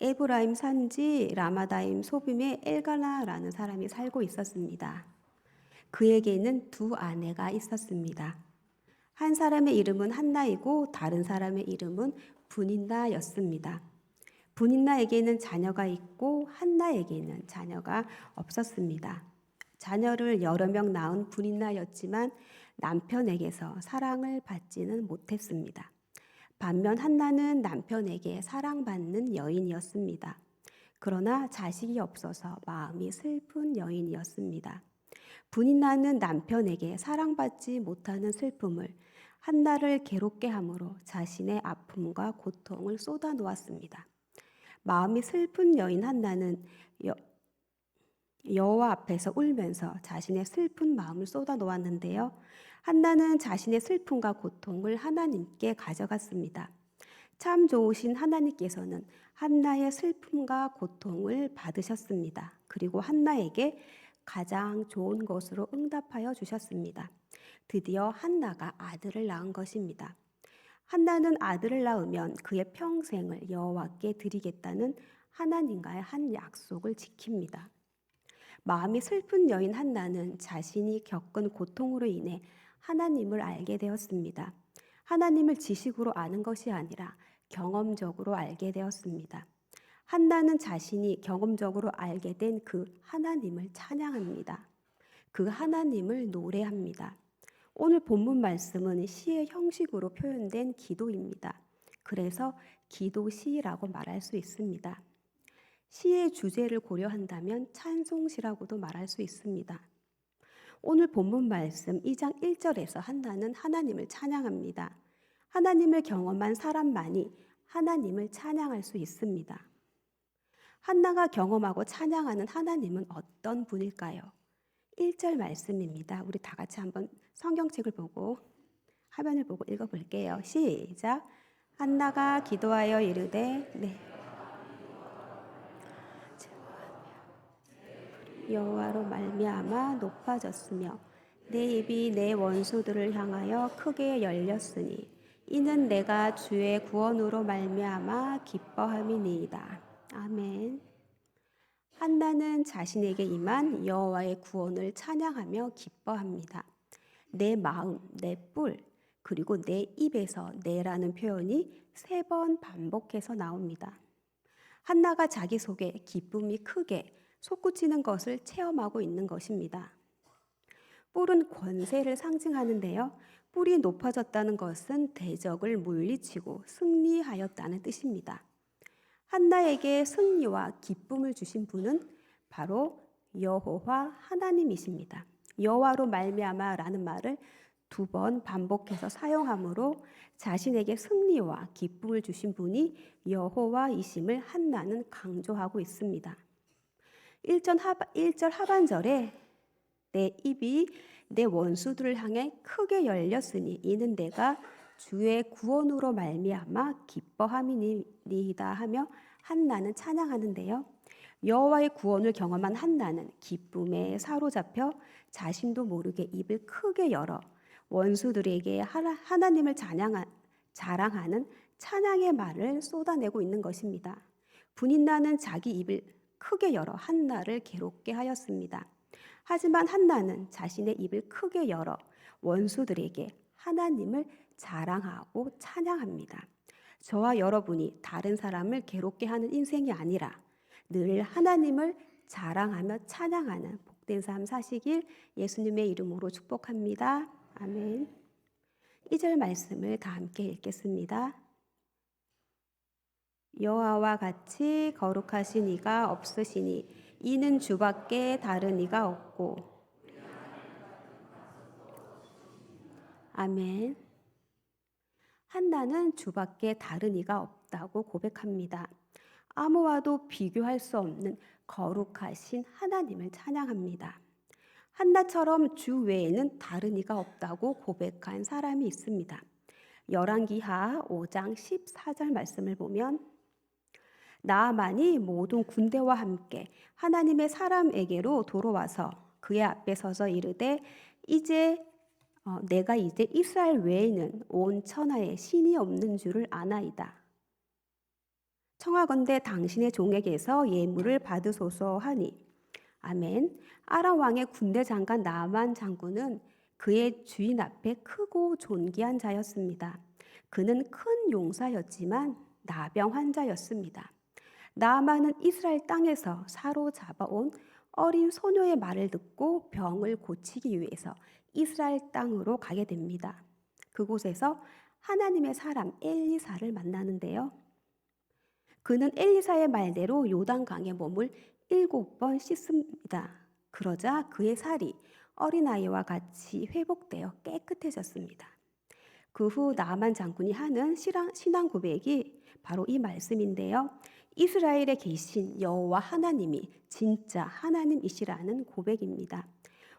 에브라임 산지 라마다임 소빔의 엘가나라는 사람이 살고 있었습니다. 그에게는 두 아내가 있었습니다. 한 사람의 이름은 한나이고 다른 사람의 이름은 분인나였습니다. 분인나에게는 자녀가 있고 한나에게는 자녀가 없었습니다. 자녀를 여러 명 낳은 분인나였지만 남편에게서 사랑을 받지는 못했습니다. 반면 한나는 남편에게 사랑받는 여인이었습니다. 그러나 자식이 없어서 마음이 슬픈 여인이었습니다. 분인나는 남편에게 사랑받지 못하는 슬픔을 한나를 괴롭게 함으로 자신의 아픔과 고통을 쏟아놓았습니다. 마음이 슬픈 여인 한나는 여호와 앞에서 울면서 자신의 슬픈 마음을 쏟아놓았는데요. 한나는 자신의 슬픔과 고통을 하나님께 가져갔습니다. 참 좋으신 하나님께서는 한나의 슬픔과 고통을 받으셨습니다. 그리고 한나에게 가장 좋은 것으로 응답하여 주셨습니다. 드디어 한나가 아들을 낳은 것입니다. 한나는 아들을 낳으면 그의 평생을 여호와께 드리겠다는 하나님과의 한 약속을 지킵니다. 마음이 슬픈 여인 한나는 자신이 겪은 고통으로 인해 하나님을 알게 되었습니다. 하나님을 지식으로 아는 것이 아니라 경험적으로 알게 되었습니다. 한나는 자신이 경험적으로 알게 된 그 하나님을 찬양합니다. 그 하나님을 노래합니다. 오늘 본문 말씀은 시의 형식으로 표현된 기도입니다. 그래서 기도시라고 말할 수 있습니다. 시의 주제를 고려한다면 찬송시라고도 말할 수 있습니다. 오늘 본문 말씀 2장 1절에서 한나는 하나님을 찬양합니다. 하나님을 경험한 사람만이 하나님을 찬양할 수 있습니다. 한나가 경험하고 찬양하는 하나님은 어떤 분일까요? 1절 말씀입니다. 우리 다 같이 한번 성경책을 보고 화면을 보고 읽어볼게요. 시작. 한나가 기도하여 이르되 여호와로 말미암아 높아졌으며 내 입이 내 원수들을 향하여 크게 열렸으니 이는 내가 주의 구원으로 말미암아 기뻐함이니이다. 아멘. 한나는 자신에게 임한 여호와의 구원을 찬양하며 기뻐합니다. 내 마음, 내 뿔, 그리고 내 입에서 내라는 표현이 3번 반복해서 나옵니다. 한나가 자기 속에 기쁨이 크게 솟구치는 것을 체험하고 있는 것입니다. 뿔은 권세를 상징하는데요. 뿔이 높아졌다는 것은 대적을 물리치고 승리하였다는 뜻입니다. 한나에게 승리와 기쁨을 주신 분은 바로 여호와 하나님이십니다. 여호와로 말미암아라는 말을 2번 반복해서 사용하므로 자신에게 승리와 기쁨을 주신 분이 여호와이심을 한나는 강조하고 있습니다. 1절 하반절에 내 입이 내 원수들을 향해 크게 열렸으니 이는 내가 주의 구원으로 말미암아 기뻐함이니이다 하며 한나는 찬양하는데요. 여호와의 구원을 경험한 한나는 기쁨에 사로잡혀 자신도 모르게 입을 크게 열어 원수들에게 하나님을 자랑하는 찬양의 말을 쏟아내고 있는 것입니다. 분인나는 자기 입을 크게 열어 한나를 괴롭게 하였습니다. 하지만 한나는 자신의 입을 크게 열어 원수들에게 하나님을 자랑하고 찬양합니다. 저와 여러분이 다른 사람을 괴롭게 하는 인생이 아니라 늘 하나님을 자랑하며 찬양하는 복된 삶 사시길 예수님의 이름으로 축복합니다. 아멘. 2절 말씀을 다 함께 읽겠습니다. 여호와와 같이 거룩하신 이가 없으시니 이는 주밖에 다른 이가 없고. 아멘. 한나는 주밖에 다른 이가 없다고 고백합니다. 아무와도 비교할 수 없는 거룩하신 하나님을 찬양합니다. 한나처럼 주 외에는 다른 이가 없다고 고백한 사람이 있습니다. 열왕기하 5장 14절 말씀을 보면 나아만이 모든 군대와 함께 하나님의 사람에게로 돌아와서 그의 앞에 서서 이르되 내가 이제 이스라엘 외에는 온 천하에 신이 없는 줄을 아나이다. 청하건대 당신의 종에게서 예물을 받으소서 하니. 아멘. 아람 왕의 군대 장관 나만 장군은 그의 주인 앞에 크고 존귀한 자였습니다. 그는 큰 용사였지만 나병 환자였습니다. 나아만은 이스라엘 땅에서 사로잡아온 어린 소녀의 말을 듣고 병을 고치기 위해서 이스라엘 땅으로 가게 됩니다. 그곳에서 하나님의 사람 엘리사를 만나는데요. 그는 엘리사의 말대로 요단강에 몸을 7번 씻습니다. 그러자 그의 살이 어린아이와 같이 회복되어 깨끗해졌습니다. 그 후 나아만 장군이 하는 신앙 고백이 바로 이 말씀인데요. 이스라엘에 계신 여호와 하나님이 진짜 하나님이시라는 고백입니다.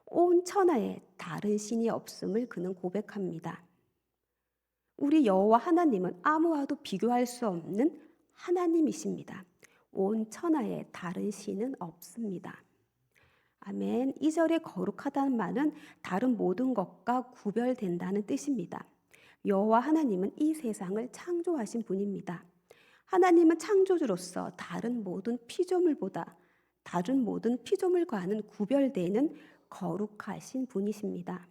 온 천하에 다른 신이 없음을 그는 고백합니다. 우리 여호와 하나님은 아무와도 비교할 수 없는 하나님이십니다. 온 천하에 다른 신은 없습니다. 아멘. 2절에 거룩하다는 말은 다른 모든 것과 구별된다는 뜻입니다. 여호와 하나님은 이 세상을 창조하신 분입니다. 하나님은 창조주로서 다른 모든 피조물과는 구별되는 거룩하신 분이십니다.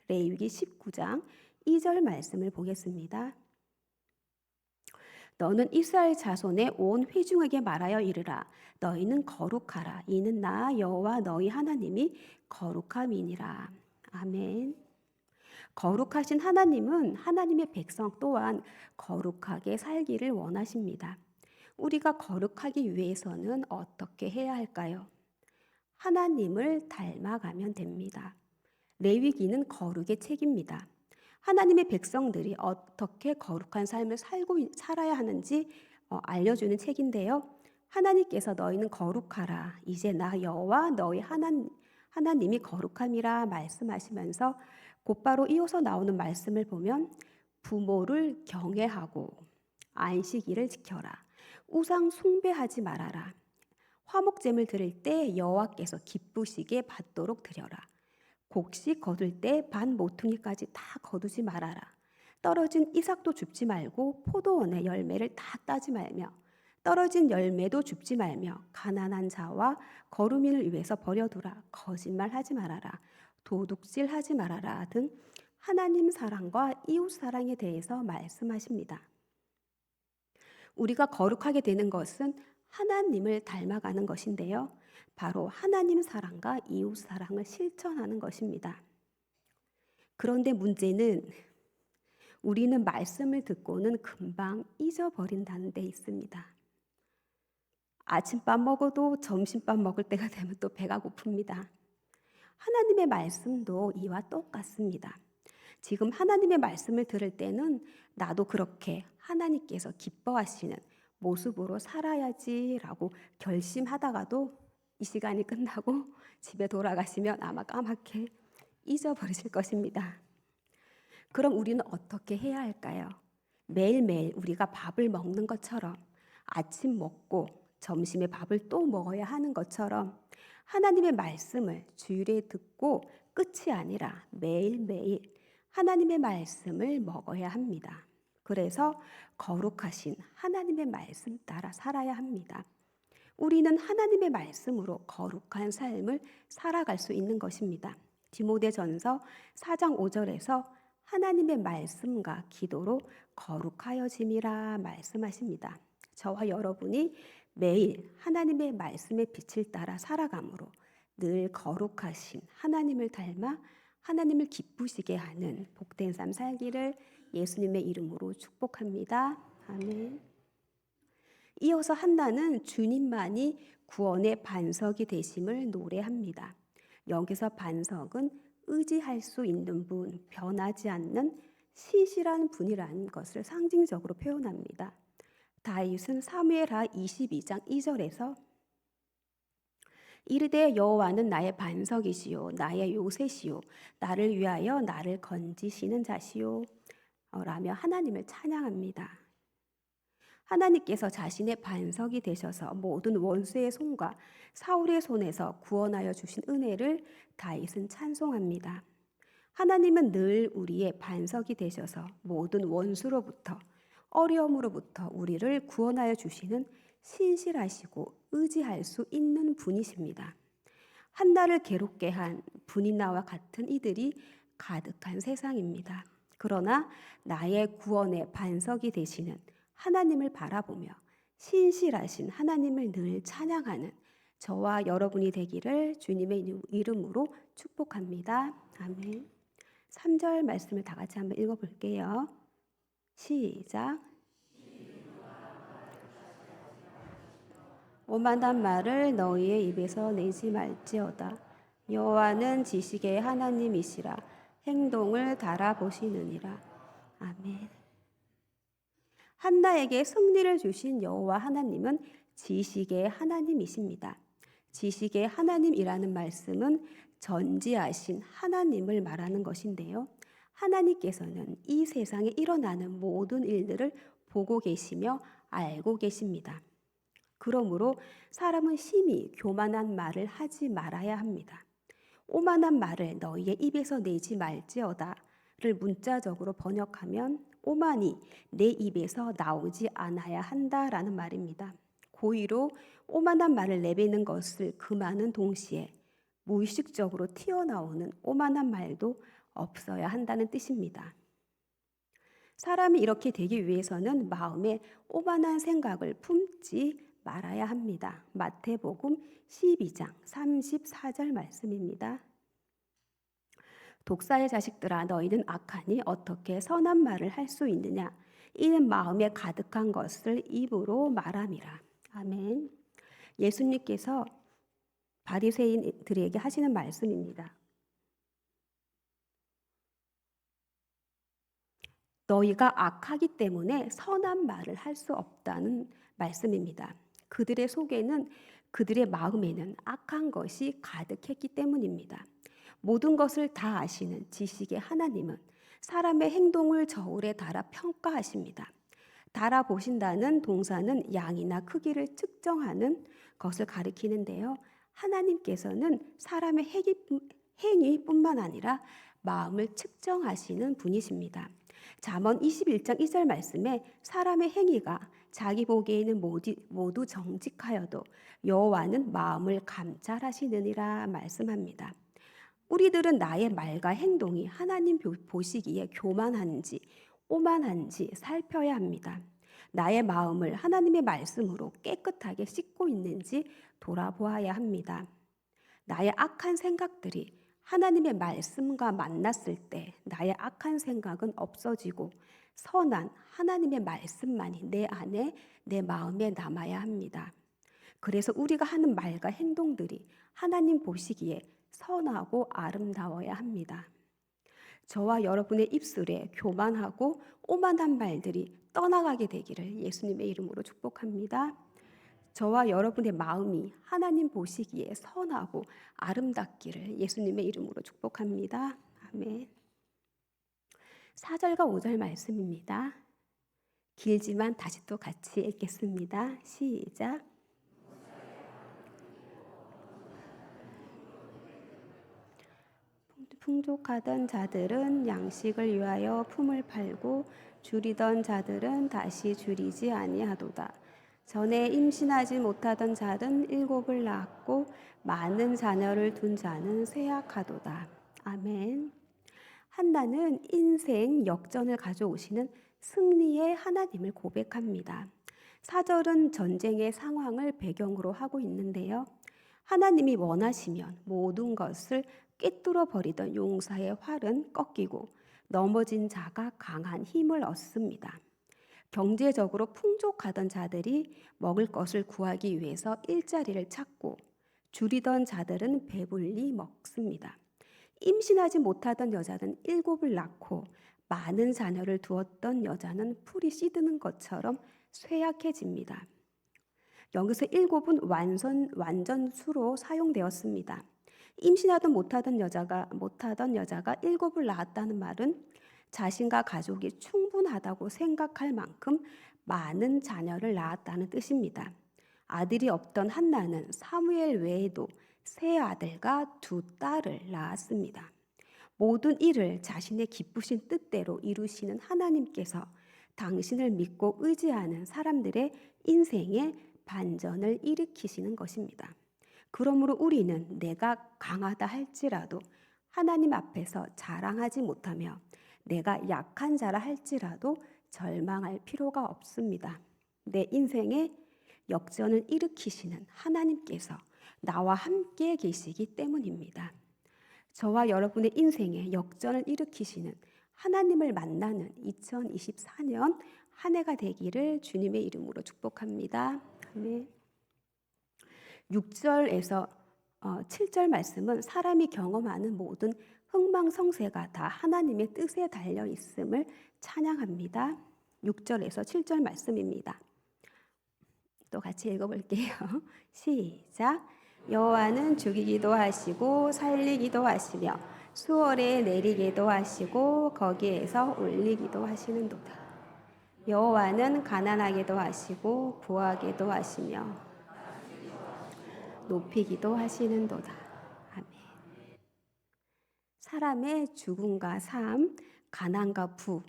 레위기 19장 2절 말씀을 보겠습니다. 너는 이스라엘 자손의 온 회중에게 말하여 이르라. 너희는 거룩하라. 이는 나 여호와 너희 하나님이 거룩함이니라. 아멘. 거룩하신 하나님은 하나님의 백성 또한 거룩하게 살기를 원하십니다. 우리가 거룩하기 위해서는 어떻게 해야 할까요? 하나님을 닮아가면 됩니다. 레위기는 거룩의 책입니다. 하나님의 백성들이 어떻게 거룩한 삶을 살아야 하는지 알려주는 책인데요. 하나님께서 너희는 거룩하라. 이제 나 여호와 너희 하나님이 거룩함이라 말씀하시면서 곧바로 이어서 나오는 말씀을 보면 부모를 경외하고 안식일을 지켜라. 우상 숭배하지 말아라. 화목제물 드릴 때 여호와께서 기쁘시게 받도록 드려라. 곡식 거둘 때 반 모퉁이까지 다 거두지 말아라. 떨어진 이삭도 줍지 말고 포도원의 열매를 다 따지 말며 떨어진 열매도 줍지 말며 가난한 자와 거루민을 위해서 버려두라. 거짓말하지 말아라. 도둑질하지 말아라 등 하나님 사랑과 이웃 사랑에 대해서 말씀하십니다. 우리가 거룩하게 되는 것은 하나님을 닮아가는 것인데요. 바로 하나님 사랑과 이웃 사랑을 실천하는 것입니다. 그런데 문제는 우리는 말씀을 듣고는 금방 잊어버린다는 데 있습니다. 아침밥 먹어도 점심밥 먹을 때가 되면 또 배가 고픕니다. 하나님의 말씀도 이와 똑같습니다. 지금 하나님의 말씀을 들을 때는 나도 그렇게 하나님께서 기뻐하시는 모습으로 살아야지라고 결심하다가도 이 시간이 끝나고 집에 돌아가시면 아마 까맣게 잊어버리실 것입니다. 그럼 우리는 어떻게 해야 할까요? 매일매일 우리가 밥을 먹는 것처럼 아침 먹고 점심에 밥을 또 먹어야 하는 것처럼 하나님의 말씀을 주일에 듣고 끝이 아니라 매일매일 하나님의 말씀을 먹어야 합니다. 그래서 거룩하신 하나님의 말씀 따라 살아야 합니다. 우리는 하나님의 말씀으로 거룩한 삶을 살아갈 수 있는 것입니다. 디모데전서 4장 5절에서 하나님의 말씀과 기도로 거룩하여짐이라 말씀하십니다. 저와 여러분이 매일 하나님의 말씀의 빛을 따라 살아감으로 늘 거룩하신 하나님을 닮아 하나님을 기쁘시게 하는 복된 삶 살기를 예수님의 이름으로 축복합니다. 아멘. 이어서 한나는 주님만이 구원의 반석이 되심을 노래합니다. 여기서 반석은 의지할 수 있는 분, 변하지 않는 신실한 분이라는 것을 상징적으로 표현합니다. 다윗은 사무엘하 22장 2절에서 이르되 여호와는 나의 반석이시요 나의 요새시요 나를 위하여 나를 건지시는 자시요 라며 하나님을 찬양합니다. 하나님께서 자신의 반석이 되셔서 모든 원수의 손과 사울의 손에서 구원하여 주신 은혜를 다윗은 찬송합니다. 하나님은 늘 우리의 반석이 되셔서 모든 원수로부터 어려움으로부터 우리를 구원하여 주시는 신실하시고 의지할 수 있는 분이십니다. 한나를 괴롭게 한 분이나와 같은 이들이 가득한 세상입니다. 그러나 나의 구원의 반석이 되시는 하나님을 바라보며 신실하신 하나님을 늘 찬양하는 저와 여러분이 되기를 주님의 이름으로 축복합니다. 아멘. 3절 말씀을 다 같이 한번 읽어볼게요. 시작. 오만한 말을 너희의 입에서 내지 말지어다. 여호와는 지식의 하나님이시라. 행동을 달아보시느니라. 아멘. 한나에게 승리를 주신 여호와 하나님은 지식의 하나님이십니다. 지식의 하나님이라는 말씀은 전지하신 하나님을 말하는 것인데요. 하나님께서는 이 세상에 일어나는 모든 일들을 보고 계시며 알고 계십니다. 그러므로 사람은 심히 교만한 말을 하지 말아야 합니다. 오만한 말을 너희의 입에서 내지 말지어다를 문자적으로 번역하면 오만이 내 입에서 나오지 않아야 한다라는 말입니다. 고의로 오만한 말을 내뱉는 것을 금하는 동시에 무의식적으로 튀어나오는 오만한 말도 없어야 한다는 뜻입니다. 사람이 이렇게 되기 위해서는 마음에 오만한 생각을 품지 말아야 합니다. 마태복음 12장 34절 말씀입니다. 독사의 자식들아 너희는 악하니 어떻게 선한 말을 할 수 있느냐 이는 마음에 가득한 것을 입으로 말함이라. 아멘. 예수님께서 바리새인들에게 하시는 말씀입니다. 너희가 악하기 때문에 선한 말을 할 수 없다는 말씀입니다. 그들의 속에는 그들의 마음에는 악한 것이 가득했기 때문입니다. 모든 것을 다 아시는 지식의 하나님은 사람의 행동을 저울에 달아 평가하십니다. 달아보신다는 동사는 양이나 크기를 측정하는 것을 가리키는데요. 하나님께서는 사람의 행위뿐만 아니라 마음을 측정하시는 분이십니다. 잠언 21장 2절 말씀에 사람의 행위가 자기 보기에는 모두 정직하여도 여호와는 마음을 감찰하시느니라 말씀합니다. 우리들은 나의 말과 행동이 하나님 보시기에 교만한지 오만한지 살펴야 합니다. 나의 마음을 하나님의 말씀으로 깨끗하게 씻고 있는지 돌아보아야 합니다. 나의 악한 생각들이 하나님의 말씀과 만났을 때 나의 악한 생각은 없어지고 선한 하나님의 말씀만이 내 안에 내 마음에 남아야 합니다. 그래서 우리가 하는 말과 행동들이 하나님 보시기에 선하고 아름다워야 합니다. 저와 여러분의 입술에 교만하고 오만한 말들이 떠나가게 되기를 예수님의 이름으로 축복합니다. 저와 여러분의 마음이 하나님 보시기에 선하고 아름답기를 예수님의 이름으로 축복합니다. 아멘. 4절과 5절 말씀입니다. 길지만 다시 또 같이 읽겠습니다. 시작. 풍족하던 자들은 양식을 위하여 품을 팔고 줄이던 자들은 다시 줄이지 아니하도다. 전에 임신하지 못하던 자는 7을 낳았고 많은 자녀를 둔 자는 쇠약하도다. 아멘. 한나는 인생 역전을 가져오시는 승리의 하나님을 고백합니다. 4절은 전쟁의 상황을 배경으로 하고 있는데요. 하나님이 원하시면 모든 것을 꿰뚫어 버리던 용사의 활은 꺾이고 넘어진 자가 강한 힘을 얻습니다. 경제적으로 풍족하던 자들이 먹을 것을 구하기 위해서 일자리를 찾고 줄이던 자들은 배불리 먹습니다. 임신하지 못하던 여자는 7을 낳고 많은 자녀를 두었던 여자는 풀이 시드는 것처럼 쇠약해집니다. 여기서 7은 완전수로 사용되었습니다. 임신하든 못하던 여자가 7을 낳았다는 말은 자신과 가족이 충분하다고 생각할 만큼 많은 자녀를 낳았다는 뜻입니다. 아들이 없던 한나는 사무엘 외에도 3아들과 2딸을 낳았습니다. 모든 일을 자신의 기쁘신 뜻대로 이루시는 하나님께서 당신을 믿고 의지하는 사람들의 인생에 반전을 일으키시는 것입니다. 그러므로 우리는 내가 강하다 할지라도 하나님 앞에서 자랑하지 못하며 내가 약한 자라 할지라도 절망할 필요가 없습니다. 내 인생에 역전을 일으키시는 하나님께서 나와 함께 계시기 때문입니다. 저와 여러분의 인생에 역전을 일으키시는 하나님을 만나는 2024년 한 해가 되기를 주님의 이름으로 축복합니다. 아멘. 6절에서 7절 말씀은 사람이 경험하는 모든 흥망성쇠가 다 하나님의 뜻에 달려 있음을 찬양합니다. 6절에서 7절 말씀입니다. 또 같이 읽어볼게요. 시작. 여호와는 죽이기도 하시고 살리기도 하시며 수월에 내리기도 하시고 거기에서 올리기도 하시는도다. 여호와는 가난하게도 하시고 부하게도 하시며 높이기도 하시는도다. 아멘. 사람의 죽음과 삶, 가난과 부,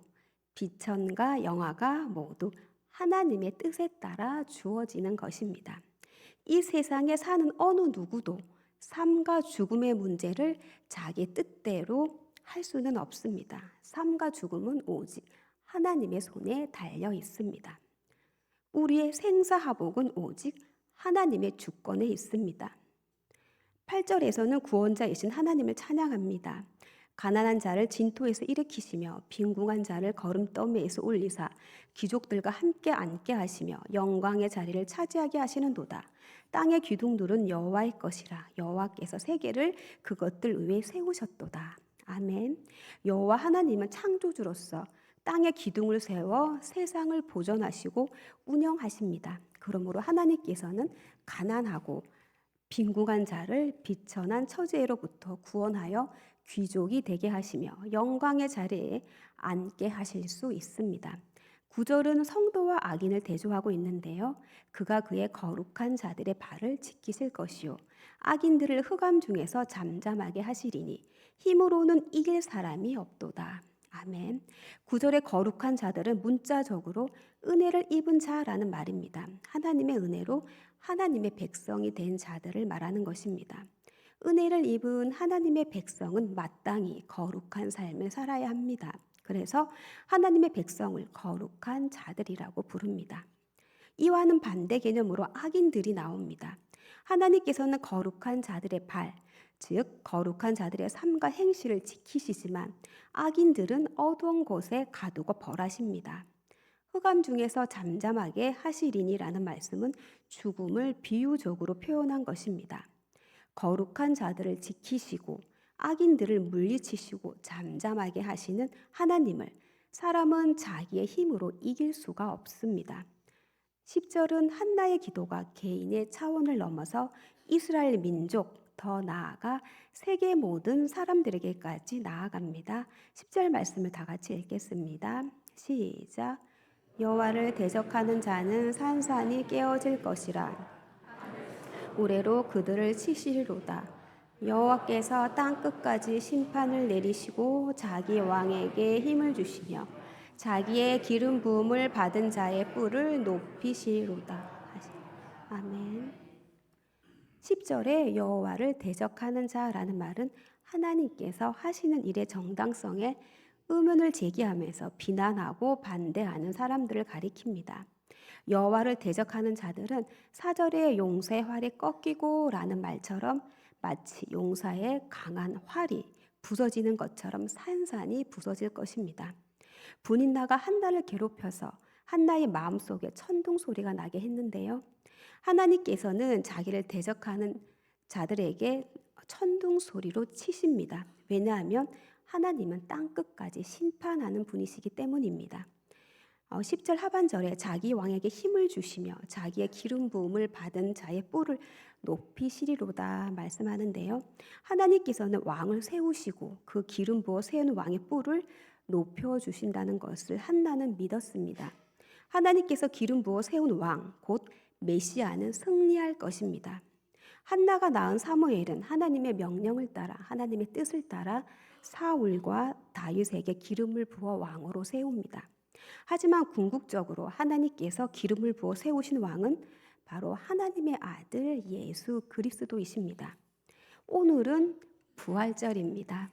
비천과 영화가 모두 하나님의 뜻에 따라 주어지는 것입니다. 이 세상에 사는 어느 누구도 삶과 죽음의 문제를 자기 뜻대로 할 수는 없습니다. 삶과 죽음은 오직 하나님의 손에 달려 있습니다. 우리의 생사하복은 오직 하나님의 주권에 있습니다. 8절에서는 구원자이신 하나님을 찬양합니다. 가난한 자를 진토에서 일으키시며 빈궁한 자를 거름더미에서 올리사 귀족들과 함께 앉게 하시며 영광의 자리를 차지하게 하시는도다. 땅의 기둥들은 여호와의 것이라 여호와께서 세계를 그것들 위에 세우셨도다. 아멘. 여호와 하나님은 창조주로서 땅의 기둥을 세워 세상을 보존하시고 운영하십니다. 그러므로 하나님께서는 가난하고 빈궁한 자를 비천한 처지로부터 구원하여 귀족이 되게 하시며 영광의 자리에 앉게 하실 수 있습니다. 9절은 성도와 악인을 대조하고 있는데요. 그가 그의 거룩한 자들의 발을 지키실 것이요 악인들을 흑암 중에서 잠잠하게 하시리니 힘으로는 이길 사람이 없도다. 아멘. 9절의 거룩한 자들은 문자적으로 은혜를 입은 자라는 말입니다. 하나님의 은혜로 하나님의 백성이 된 자들을 말하는 것입니다. 은혜를 입은 하나님의 백성은 마땅히 거룩한 삶을 살아야 합니다. 그래서 하나님의 백성을 거룩한 자들이라고 부릅니다. 이와는 반대 개념으로 악인들이 나옵니다. 하나님께서는 거룩한 자들의 발, 즉 거룩한 자들의 삶과 행실을 지키시지만 악인들은 어두운 곳에 가두고 벌하십니다. 흑암 중에서 잠잠하게 하시리니라는 말씀은 죽음을 비유적으로 표현한 것입니다. 거룩한 자들을 지키시고 악인들을 물리치시고 잠잠하게 하시는 하나님을 사람은 자기의 힘으로 이길 수가 없습니다. 10절은 한나의 기도가 개인의 차원을 넘어서 이스라엘 민족, 더 나아가 세계 모든 사람들에게까지 나아갑니다. 10절 말씀을 다 같이 읽겠습니다. 시작. 여호와를 대적하는 자는 산산이 깨어질 것이라. 우레로 그들을 치시리로다. 여호와께서 땅 끝까지 심판을 내리시고 자기 왕에게 힘을 주시며 자기의 기름 부음을 받은 자의 뿔을 높이시리로다. 아멘. 10절에 여호와를 대적하는 자라는 말은 하나님께서 하시는 일의 정당성에 의문을 제기하면서 비난하고 반대하는 사람들을 가리킵니다. 여호와를 대적하는 자들은 4절의 용사의 활이 꺾이고 라는 말처럼 마치 용사의 강한 활이 부서지는 것처럼 산산이 부서질 것입니다. 분인나가 한나를 괴롭혀서 한나의 마음속에 천둥 소리가 나게 했는데요. 하나님께서는 자기를 대적하는 자들에게 천둥 소리로 치십니다. 왜냐하면 하나님은 땅끝까지 심판하는 분이시기 때문입니다. 10절 하반절에 자기 왕에게 힘을 주시며 자기의 기름 부음을 받은 자의 뿔을 높이시리로다 말씀하는데요. 하나님께서는 왕을 세우시고 그 기름 부어 세운 왕의 뿔을 높여주신다는 것을 한나는 믿었습니다. 하나님께서 기름 부어 세운 왕, 곧 메시아는 승리할 것입니다. 한나가 낳은 사무엘은 하나님의 명령을 따라 하나님의 뜻을 따라 사울과 다윗에게 기름을 부어 왕으로 세웁니다. 하지만 궁극적으로 하나님께서 기름을 부어 세우신 왕은 바로 하나님의 아들 예수 그리스도이십니다. 오늘은 부활절입니다.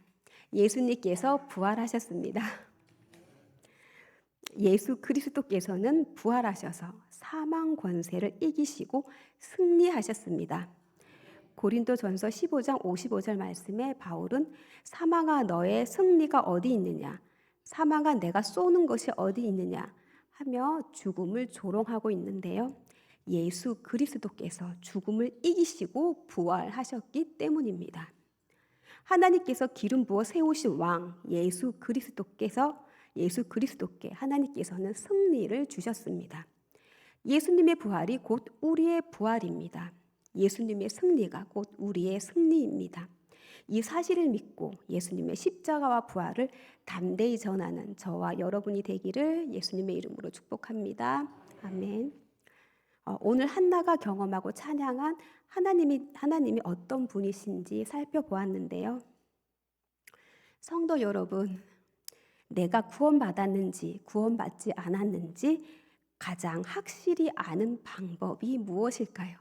예수님께서 부활하셨습니다. 예수 그리스도께서는 부활하셔서 사망 권세를 이기시고 승리하셨습니다. 고린도전서 15장 55절 말씀에 바울은 사망아 너의 승리가 어디 있느냐, 사망아 내가 쏘는 것이 어디 있느냐 하며 죽음을 조롱하고 있는데요. 예수 그리스도께서 죽음을 이기시고 부활하셨기 때문입니다. 하나님께서 기름 부어 세우신 왕 예수 그리스도께 하나님께서는 승리를 주셨습니다. 예수님의 부활이 곧 우리의 부활입니다. 예수님의 승리가 곧 우리의 승리입니다. 이 사실을 믿고 예수님의 십자가와 부활을 담대히 전하는 저와 여러분이 되기를 예수님의 이름으로 축복합니다. 아멘. 오늘 한나가 경험하고 찬양한 하나님이 어떤 분이신지 살펴보았는데요. 성도 여러분, 내가 구원받았는지 구원받지 않았는지 가장 확실히 아는 방법이 무엇일까요?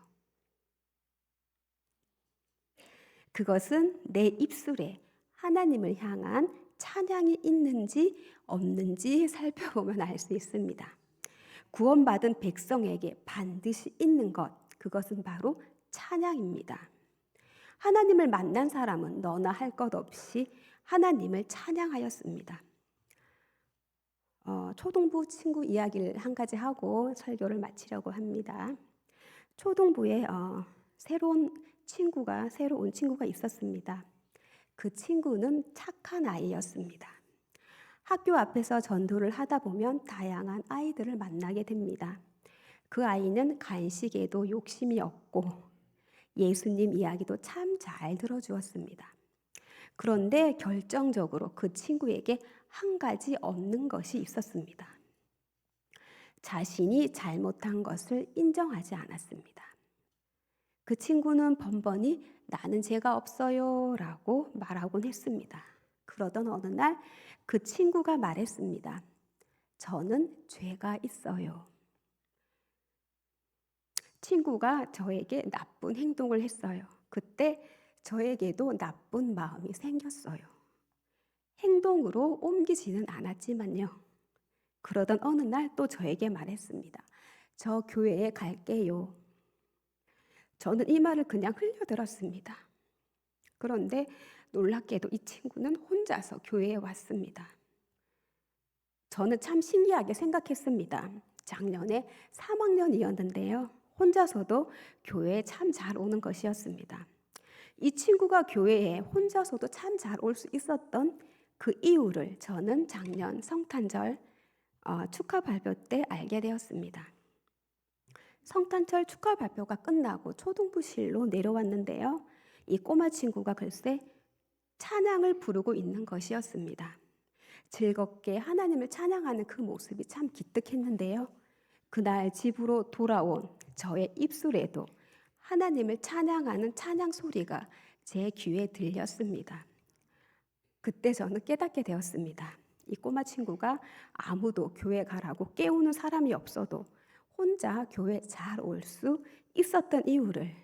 그것은 내 입술에 하나님을 향한 찬양이 있는지 없는지 살펴보면 알 수 있습니다. 구원받은 백성에게 반드시 있는 것, 그것은 바로 찬양입니다. 하나님을 만난 사람은 너나 할 것 없이 하나님을 찬양하였습니다. 초등부 친구 이야기를 한 가지 하고 설교를 마치려고 합니다. 초등부에 새로 온 친구가 있었습니다. 그 친구는 착한 아이였습니다. 학교 앞에서 전도를 하다 보면 다양한 아이들을 만나게 됩니다. 그 아이는 간식에도 욕심이 없고 예수님 이야기도 참 잘 들어주었습니다. 그런데 결정적으로 그 친구에게 한 가지 없는 것이 있었습니다. 자신이 잘못한 것을 인정하지 않았습니다. 그 친구는 번번이 나는 죄가 없어요 라고 말하곤 했습니다. 그러던 어느 날 그 친구가 말했습니다. 저는 죄가 있어요. 친구가 저에게 나쁜 행동을 했어요. 그때 저에게도 나쁜 마음이 생겼어요. 행동으로 옮기지는 않았지만요. 그러던 어느 날 또 저에게 말했습니다. 저 교회에 갈게요. 저는 이 말을 그냥 흘려들었습니다. 그런데 놀랍게도 이 친구는 혼자서 교회에 왔습니다. 저는 참 신기하게 생각했습니다. 작년에 3학년이었는데요. 혼자서도 교회에 참 잘 오는 것이었습니다. 이 친구가 교회에 혼자서도 참 잘 올 수 있었던 그 이유를 저는 작년 성탄절 축하 발표 때 알게 되었습니다. 성탄절 축하 발표가 끝나고 초등부실로 내려왔는데요. 이 꼬마 친구가 글쎄 찬양을 부르고 있는 것이었습니다. 즐겁게 하나님을 찬양하는 그 모습이 참 기특했는데요. 그날 집으로 돌아온 저의 입술에도 하나님을 찬양하는 찬양 소리가 제 귀에 들렸습니다. 그때 저는 깨닫게 되었습니다. 이 꼬마 친구가 아무도 교회 가라고 깨우는 사람이 없어도 혼자 교회 잘 올 수 있었던 이유를,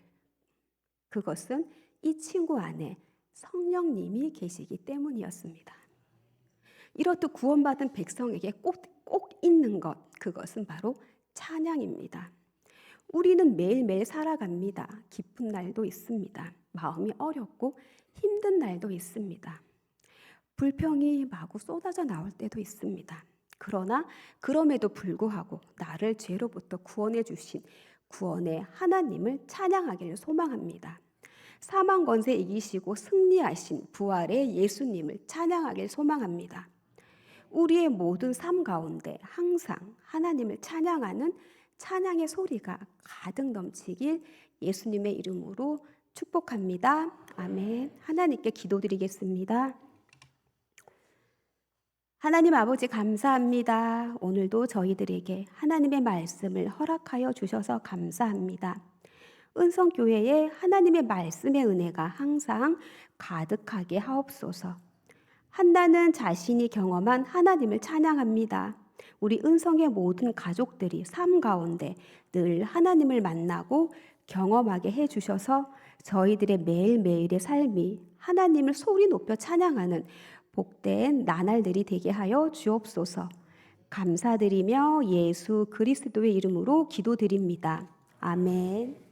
그것은 이 친구 안에 성령님이 계시기 때문이었습니다. 이렇듯 구원받은 백성에게 꼭 있는 것, 그것은 바로 찬양입니다. 우리는 매일매일 살아갑니다. 기쁜 날도 있습니다. 마음이 어렵고 힘든 날도 있습니다. 불평이 마구 쏟아져 나올 때도 있습니다. 그러나 그럼에도 불구하고 나를 죄로부터 구원해 주신 구원의 하나님을 찬양하기를 소망합니다. 사망 권세 이기시고 승리하신 부활의 예수님을 찬양하길 소망합니다. 우리의 모든 삶 가운데 항상 하나님을 찬양하는 찬양의 소리가 가득 넘치길 예수님의 이름으로 축복합니다. 아멘. 하나님께 기도드리겠습니다. 하나님 아버지 감사합니다. 오늘도 저희들에게 하나님의 말씀을 허락하여 주셔서 감사합니다. 은성교회에 하나님의 말씀의 은혜가 항상 가득하게 하옵소서. 한나는 자신이 경험한 하나님을 찬양합니다. 우리 은성의 모든 가족들이 삶 가운데 늘 하나님을 만나고 경험하게 해주셔서 저희들의 매일매일의 삶이 하나님을 소리 높여 찬양하는 복된 나날들이 되게 하여 주옵소서. 감사드리며 예수 그리스도의 이름으로 기도드립니다. 아멘.